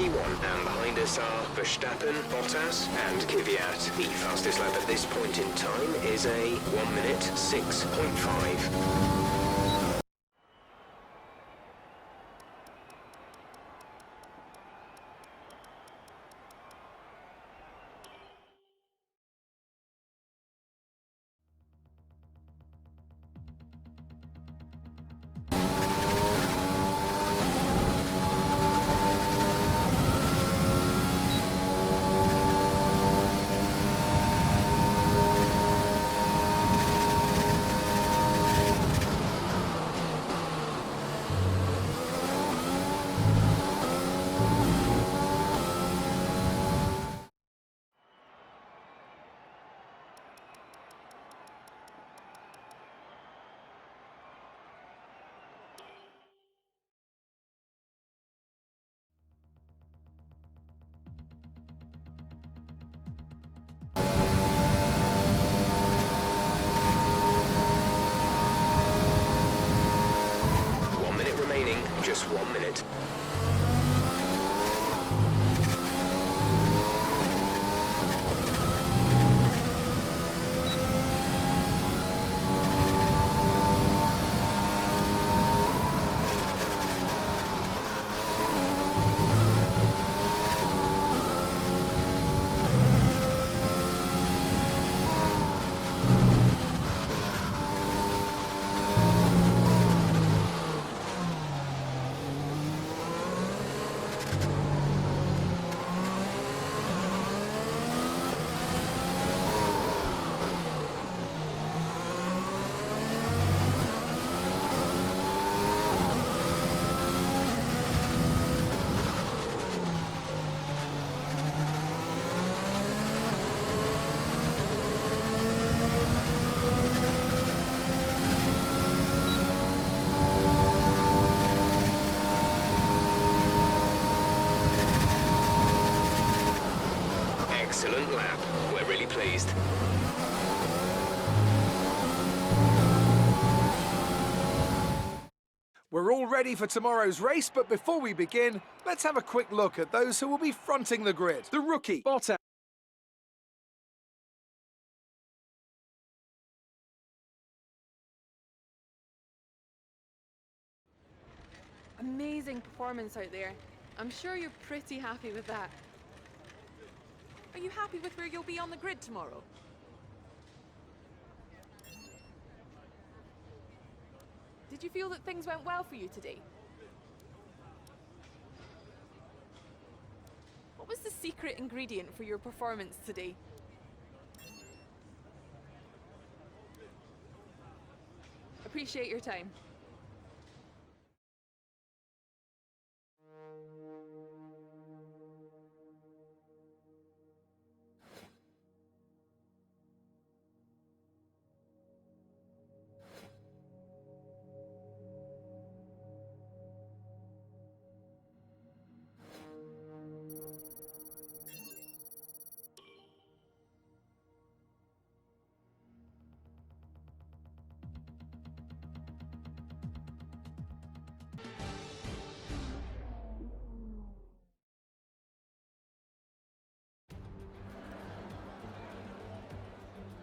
And behind us are Verstappen, Bottas and Kvyat. The fastest lap at this point in time is a 1 minute 6.5. Just 1 minute. Excellent lap. We're really pleased. We're all ready for tomorrow's race, but before we begin, let's have a quick look at those who will be fronting the grid. The rookie, Bottas. Amazing performance out there. I'm sure you're pretty happy with that. Are you happy with where you'll be on the grid tomorrow? Did you feel that things went well for you today? What was the secret ingredient for your performance today? Appreciate your time.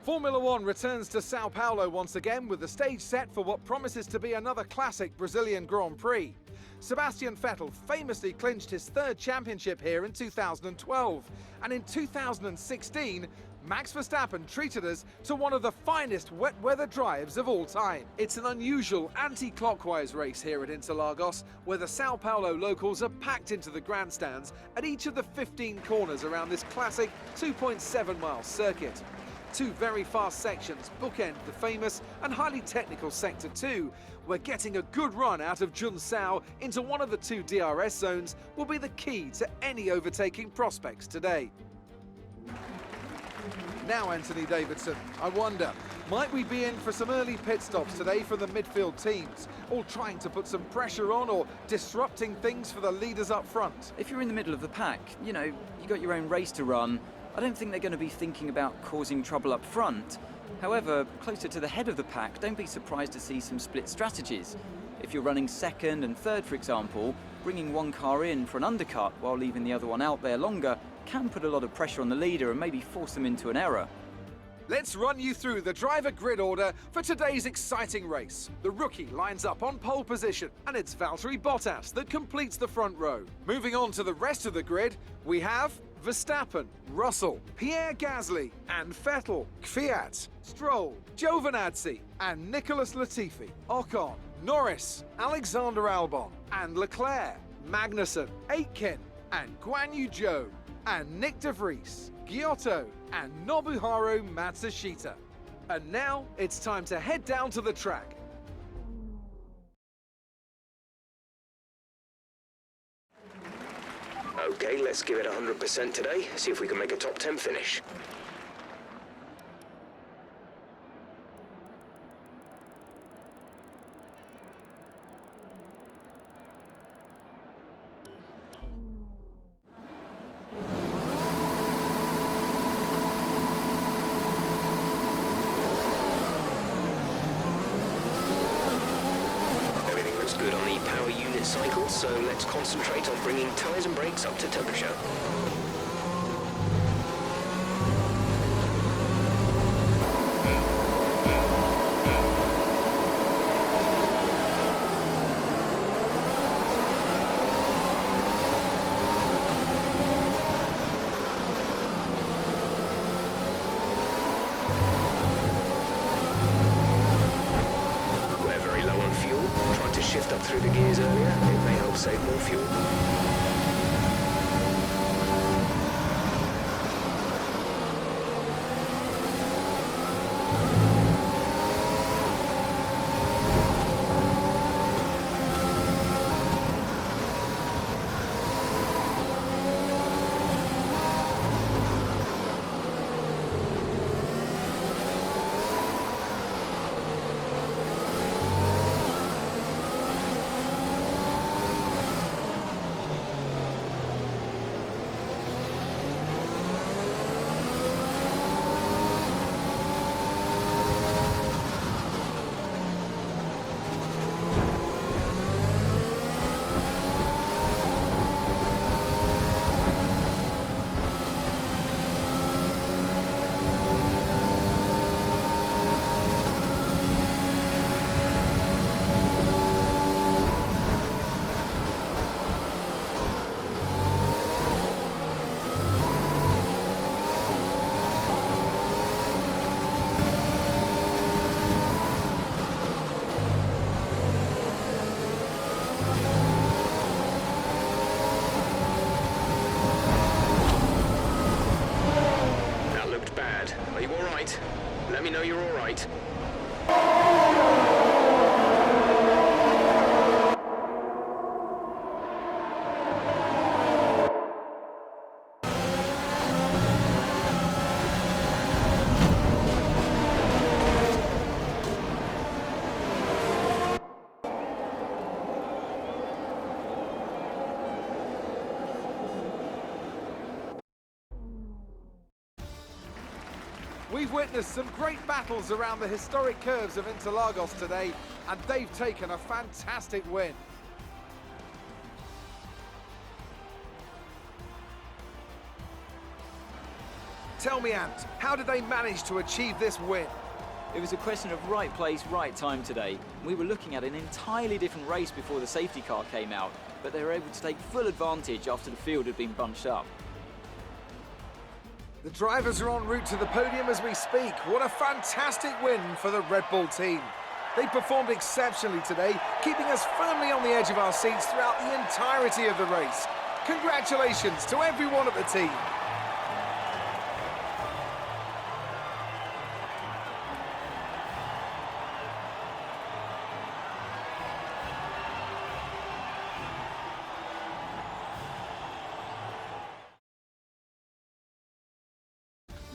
Formula One returns to Sao Paulo once again with the stage set for what promises to be another classic Brazilian Grand Prix. Sebastian Vettel famously clinched his third championship here in 2012, and in 2016, Max Verstappen treated us to one of the finest wet weather drives of all time. It's an unusual anti-clockwise race here at Interlagos, where the Sao Paulo locals are packed into the grandstands at each of the 15 corners around this classic 2.7-mile circuit. Two very fast sections bookend the famous and highly technical Sector 2, where getting a good run out of Junsao into one of the two DRS zones will be the key to any overtaking prospects today. Now, Anthony Davidson, I wonder, might we be in for some early pit stops today from the midfield teams, all trying to put some pressure on or disrupting things for the leaders up front? If you're in the middle of the pack, you know, you got your own race to run. I don't think they're going to be thinking about causing trouble up front. However, closer to the head of the pack, don't be surprised to see some split strategies. If you're running second and third, for example, bringing one car in for an undercut while leaving the other one out there longer can put a lot of pressure on the leader and maybe force them into an error. Let's run you through the driver grid order for today's exciting race. The rookie lines up on pole position, and it's Valtteri Bottas that completes the front row. Moving on to the rest of the grid, we have Verstappen, Russell, Pierre Gasly, and Vettel, Kvyat, Stroll, Giovinazzi, and Nicholas Latifi, Ocon, Norris, Alexander Albon, and Leclerc, Magnussen, Aitken, and Guan Yu Zhou, and Nick de Vries, Giotto, and Nobuharu Matsushita. And now it's time to head down to the track. Okay, let's give it 100% today, see if we can make a top 10 finish. Good on the power unit cycle, so let's concentrate on bringing tyres and brakes up to temperature. Shift up through the gears earlier, it may help save more fuel. Let me know you're all right. We've witnessed some great battles around the historic curves of Interlagos today, and they've taken a fantastic win. Tell me, Ant, how did they manage to achieve this win? It was a question of right place, right time today. We were looking at an entirely different race before the safety car came out, but they were able to take full advantage after the field had been bunched up. The drivers are en route to the podium as we speak. What a fantastic win for the Red Bull team. They performed exceptionally today, keeping us firmly on the edge of our seats throughout the entirety of the race. Congratulations to everyone at the team.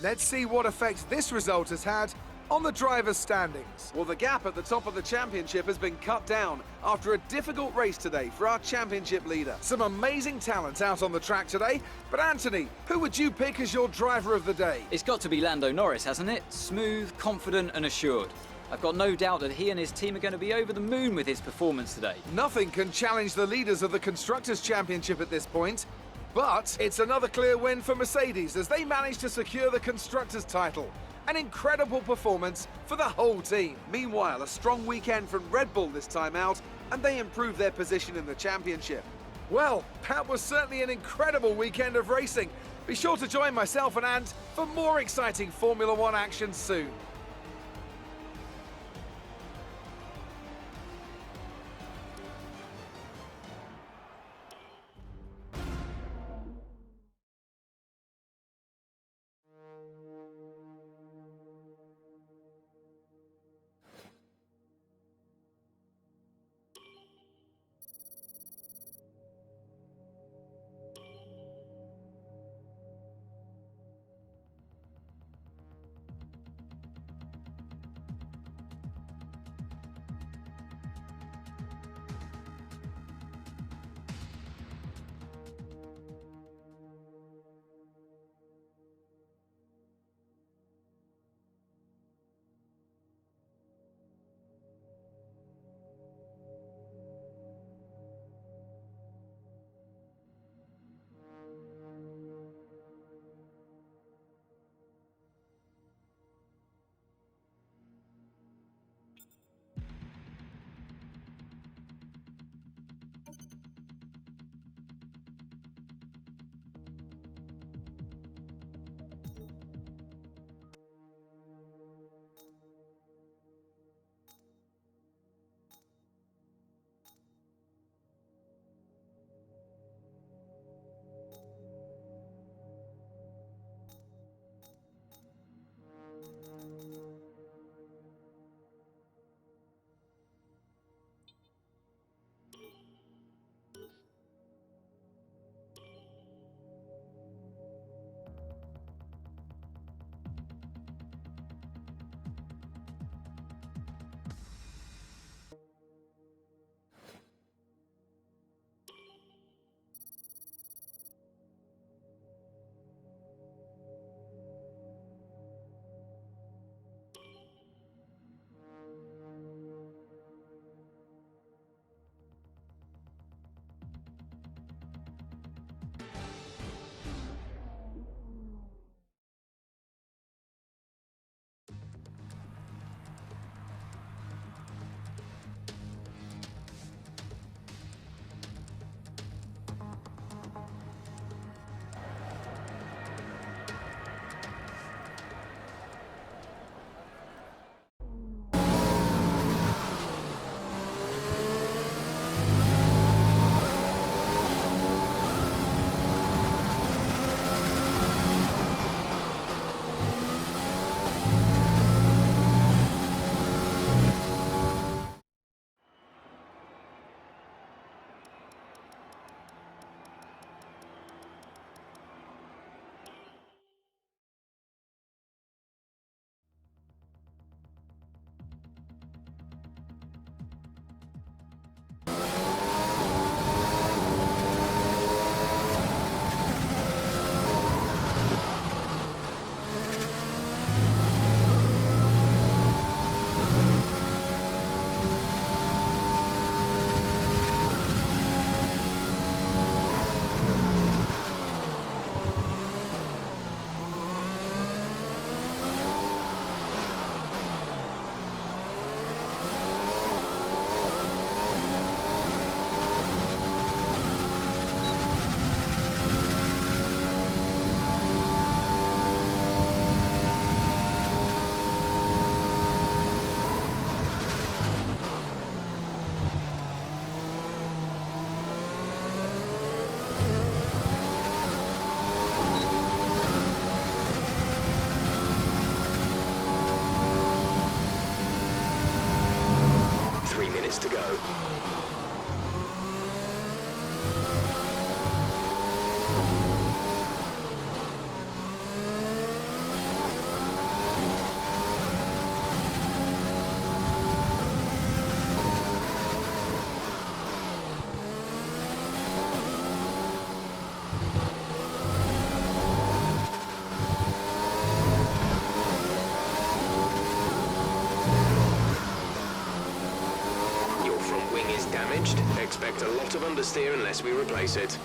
Let's see what effect this result has had on the drivers' standings. Well, the gap at the top of the championship has been cut down after a difficult race today for our championship leader. Some amazing talent out on the track today, but Anthony, who would you pick as your driver of the day? It's got to be Lando Norris, hasn't it? Smooth, confident and assured. I've got no doubt that he and his team are going to be over the moon with his performance today. Nothing can challenge the leaders of the Constructors' Championship at this point, but it's another clear win for Mercedes as they manage to secure the Constructors' title. An incredible performance for the whole team. Meanwhile, a strong weekend from Red Bull this time out, and they improve their position in the championship. Well, that was certainly an incredible weekend of racing. Be sure to join myself and Ant for more exciting Formula One action soon. damaged, expect a lot of understeer unless we replace it.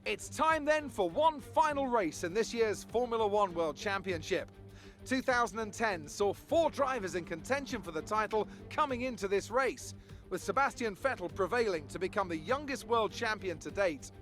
It's time then for one final race in this year's Formula One World Championship. 2010 saw 4 drivers in contention for the title coming into this race, with Sebastian Vettel prevailing to become the youngest world champion to date.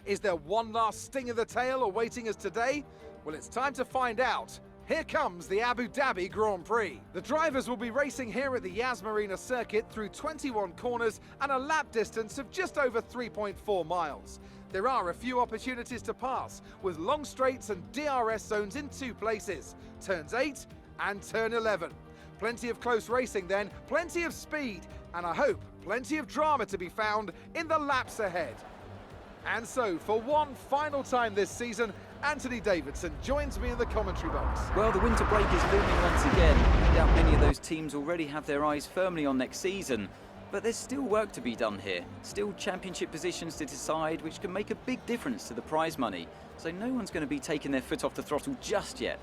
Is there one last sting of the tail awaiting us today? Well, it's time to find out. Here comes the Abu Dhabi Grand Prix. The drivers will be racing here at the Yas Marina circuit through 21 corners and a lap distance of just over 3.4 miles. There are a few opportunities to pass, with long straights and DRS zones in 2 places, turns 8 and turn 11. Plenty of close racing then, plenty of speed, and I hope plenty of drama to be found in the laps ahead. And so, for one final time this season, Anthony Davidson joins me in the commentary box. Well, the winter break is looming once again. I doubt many of those teams already have their eyes firmly on next season. But there's still work to be done here. Still championship positions to decide, which can make a big difference to the prize money. So no one's going to be taking their foot off the throttle just yet.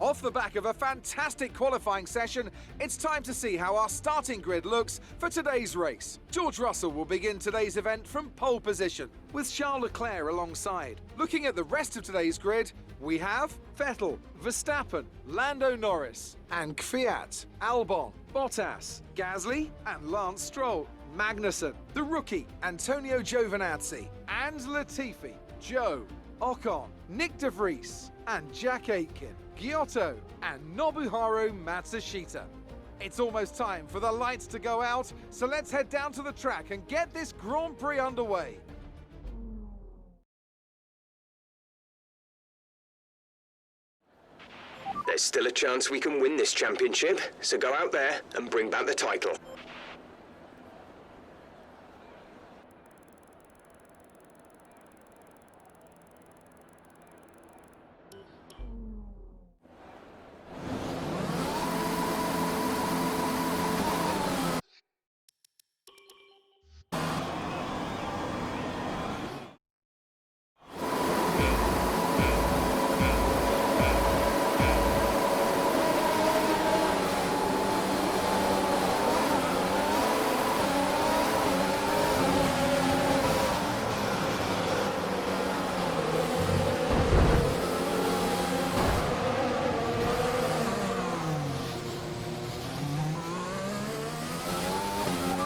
Off the back of a fantastic qualifying session, it's time to see how our starting grid looks for today's race. George Russell will begin today's event from pole position, with Charles Leclerc alongside. Looking at the rest of today's grid, we have Vettel, Verstappen, Lando Norris, and Kvyat, Albon, Bottas, Gasly, and Lance Stroll, Magnussen, the rookie, Antonio Giovinazzi, and Latifi, Joe, Ocon, Nick De Vries, and Jack Aitken, Giotto, and Nobuharu Matsushita. It's almost time for the lights to go out, so let's head down to the track and get this Grand Prix underway. There's still a chance we can win this championship, so go out there and bring back the title.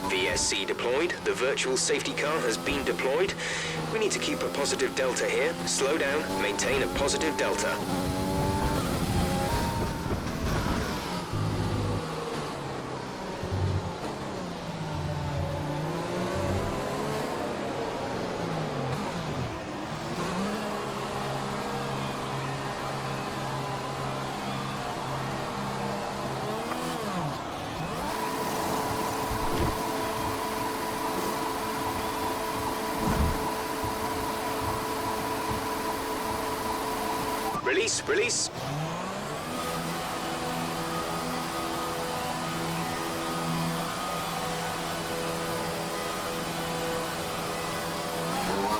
VSC deployed, the virtual safety car has been deployed. We need to keep a positive delta here. Slow down, maintain a positive delta. Release, release.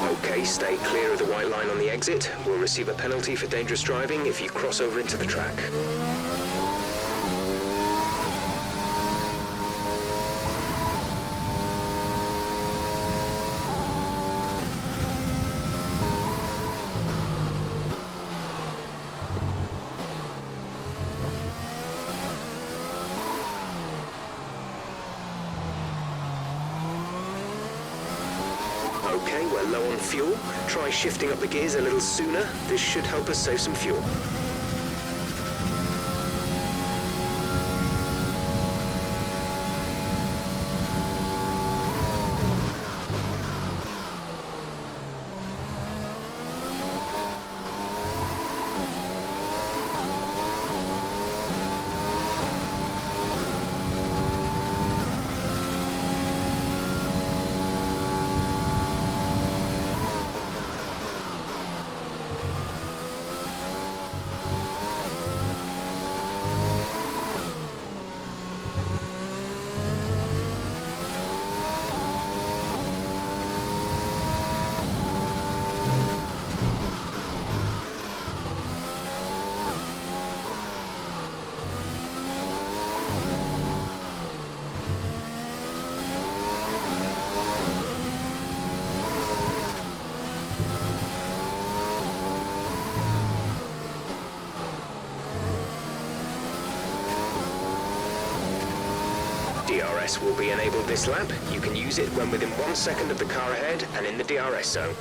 Okay, stay clear of the white line on the exit. We'll receive a penalty for dangerous driving if you cross over into the track. Okay, we're low on fuel. Try shifting up the gears a little sooner. This should help us save some fuel. DRS will be enabled this lap. You can use it when within 1 second of the car ahead and in the DRS zone.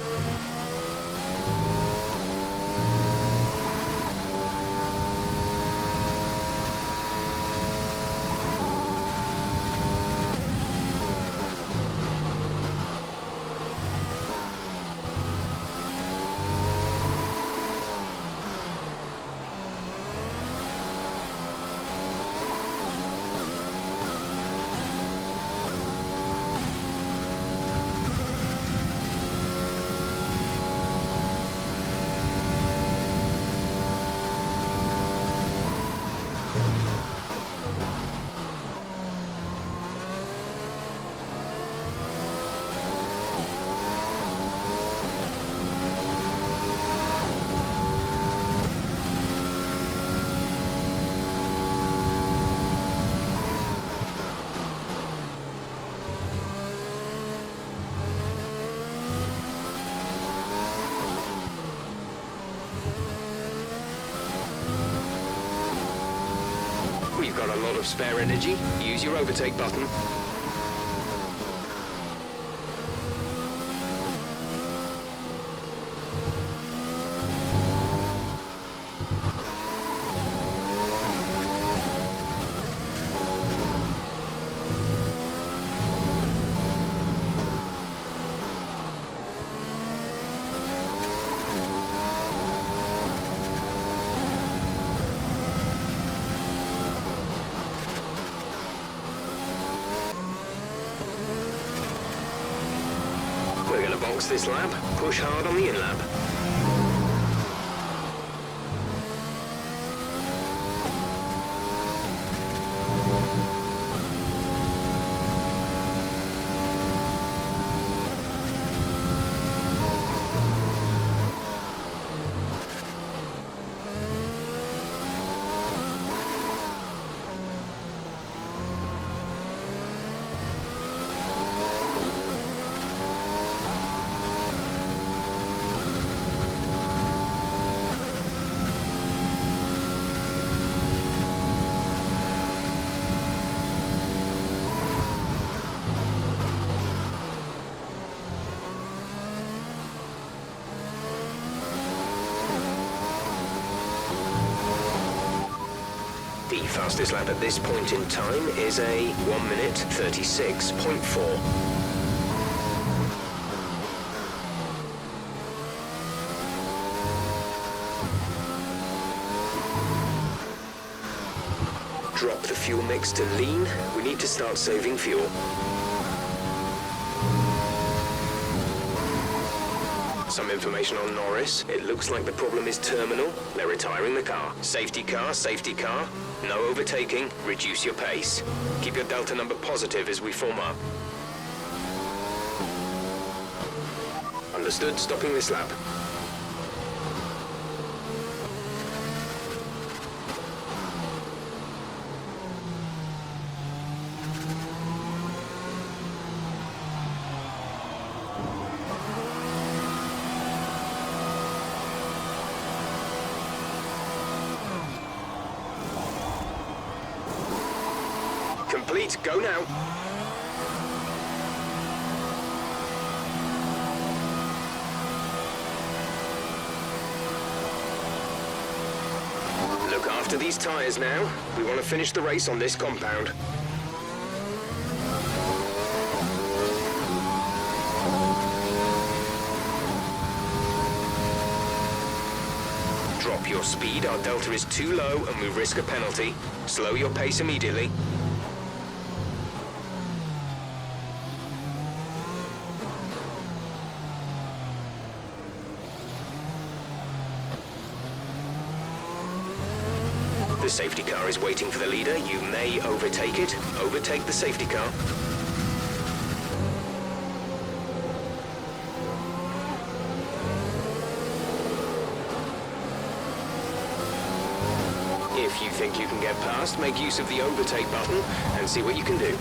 You've got a lot of spare energy. Use your overtake button. We're going to box this lap. Push hard on the in-lap. The fastest lap at this point in time is a 1 minute 36.4. Drop the fuel mix to lean. We need to start saving fuel. Some information on Norris. It looks like the problem is terminal. They're retiring the car. Safety car, safety car. No overtaking. Reduce your pace. Keep your delta number positive as we form up. Understood. Stopping this lap. Complete. Go now. After these tyres now, we want to finish the race on this compound. Drop your speed, our delta is too low and we risk a penalty. Slow your pace immediately. The safety car is waiting for the leader. You may overtake it. Overtake the safety car. If you think you can get past, make use of the overtake button and see what you can do.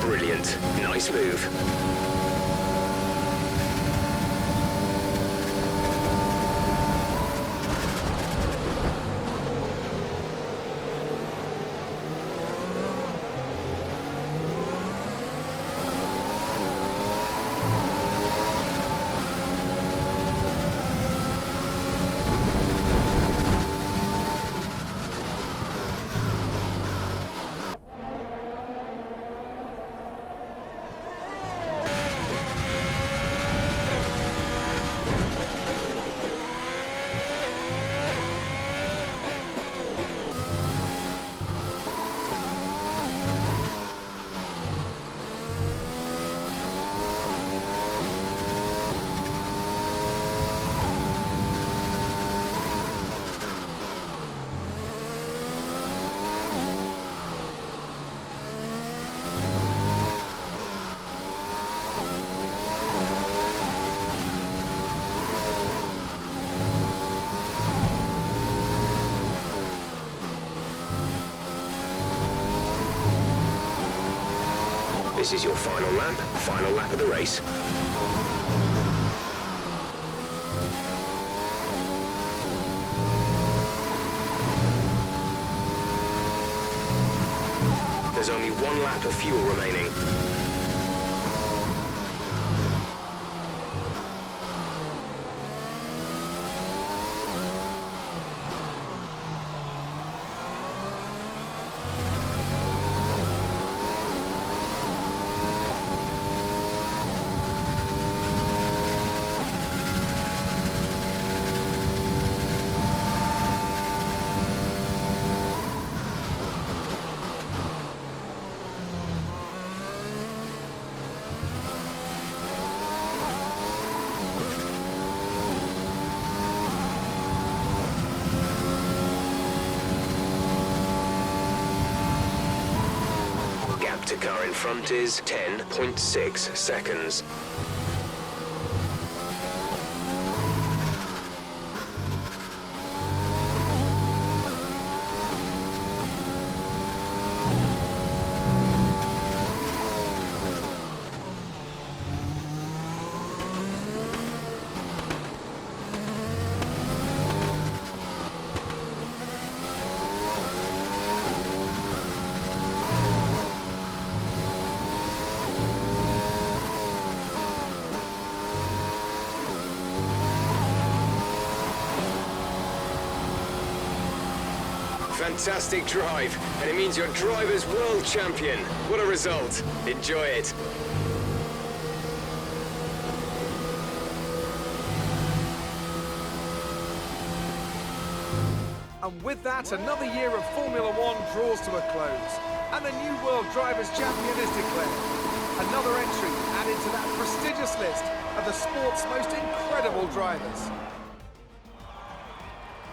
Brilliant. Nice move. This is your final lap of the race. There's only 1 lap of fuel remaining. The car in front is 10.6 seconds. Fantastic drive, and it means your driver's world champion. What a result. Enjoy it. And with that, another year of Formula One draws to a close, and a new World Drivers' Champion is declared. Another entry added to that prestigious list of the sport's most incredible drivers.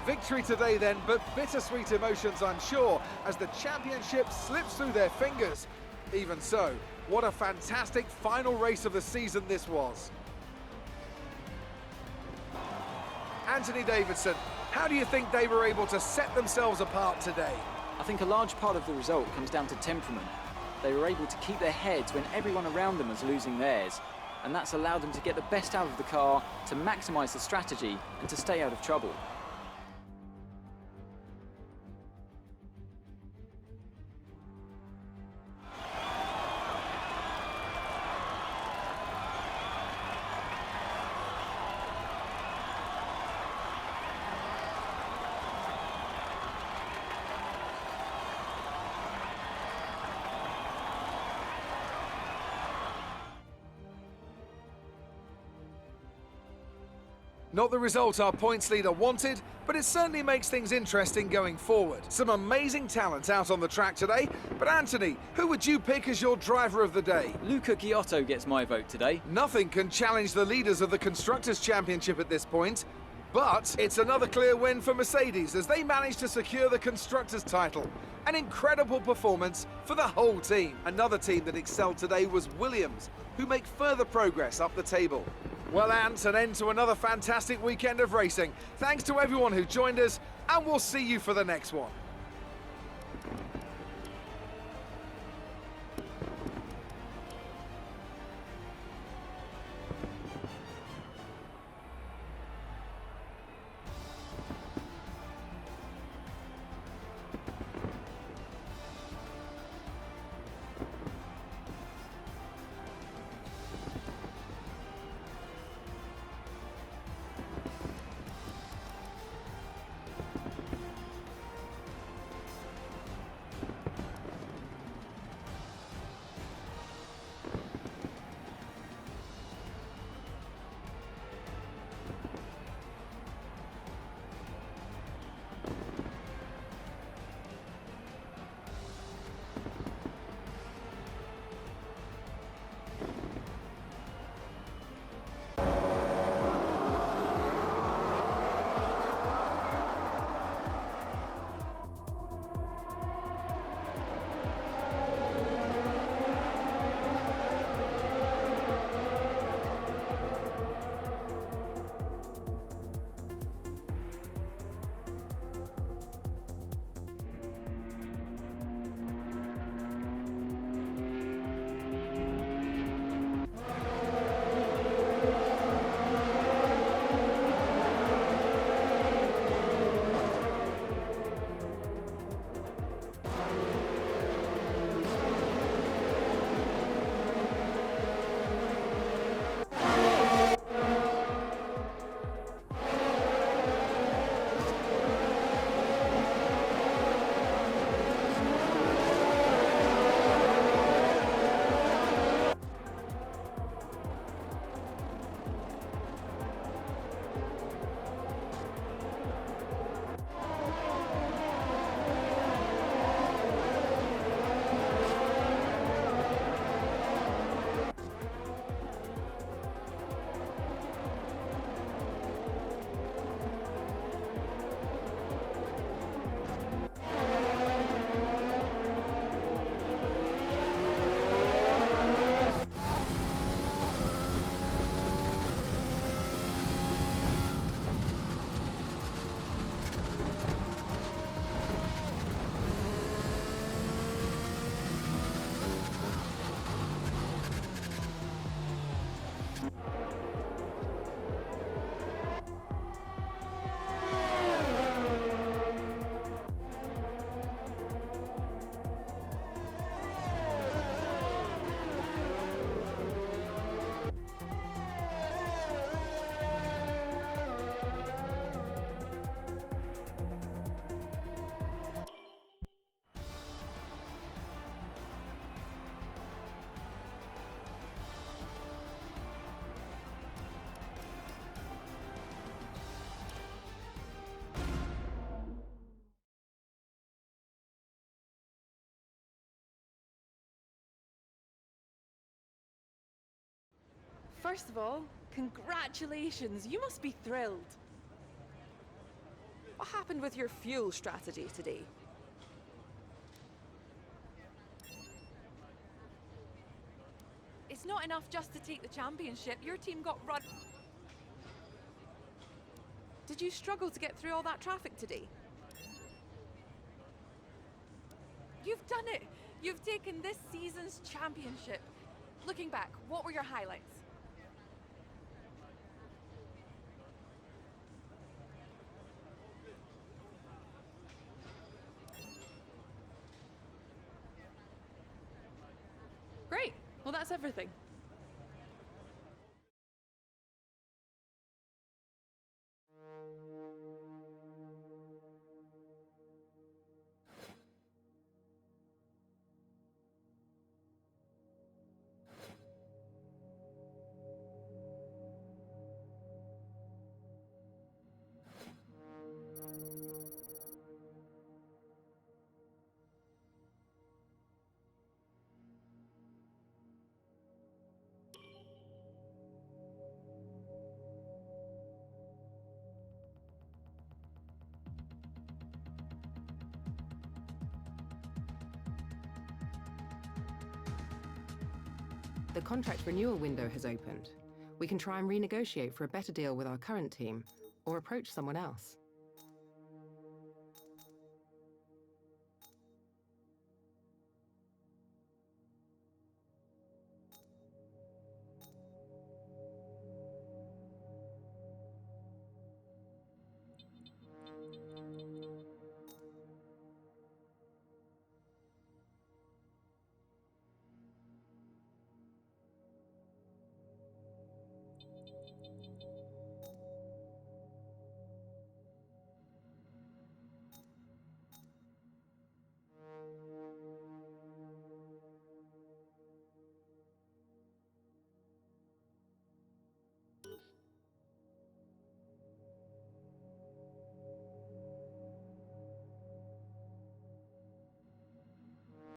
Victory today then, but bittersweet emotions, I'm sure, as the championship slips through their fingers. Even so, what a fantastic final race of the season this was. Anthony Davidson, how do you think they were able to set themselves apart today? I think a large part of the result comes down to temperament. They were able to keep their heads when everyone around them was losing theirs, and that's allowed them to get the best out of the car, to maximise the strategy, and to stay out of trouble. Not the result our points leader wanted, but it certainly makes things interesting going forward. Some amazing talent out on the track today, but Anthony, who would you pick as your driver of the day? Luca Giotto gets my vote today. Nothing can challenge the leaders of the Constructors' Championship at this point, but it's another clear win for Mercedes as they managed to secure the Constructors' title. An incredible performance for the whole team. Another team that excelled today was Williams, who make further progress up the table. Well, Ant, an end to another fantastic weekend of racing. Thanks to everyone who joined us, and we'll see you for the next one. First of all, congratulations. You must be thrilled. What happened with your fuel strategy today? It's not enough just to take the championship. Your team got run. Did you struggle to get through all that traffic today? You've done it! You've taken this season's championship. Looking back, what were your highlights? Great! Well, that's everything. The contract renewal window has opened. We can try and renegotiate for a better deal with our current team, or approach someone else.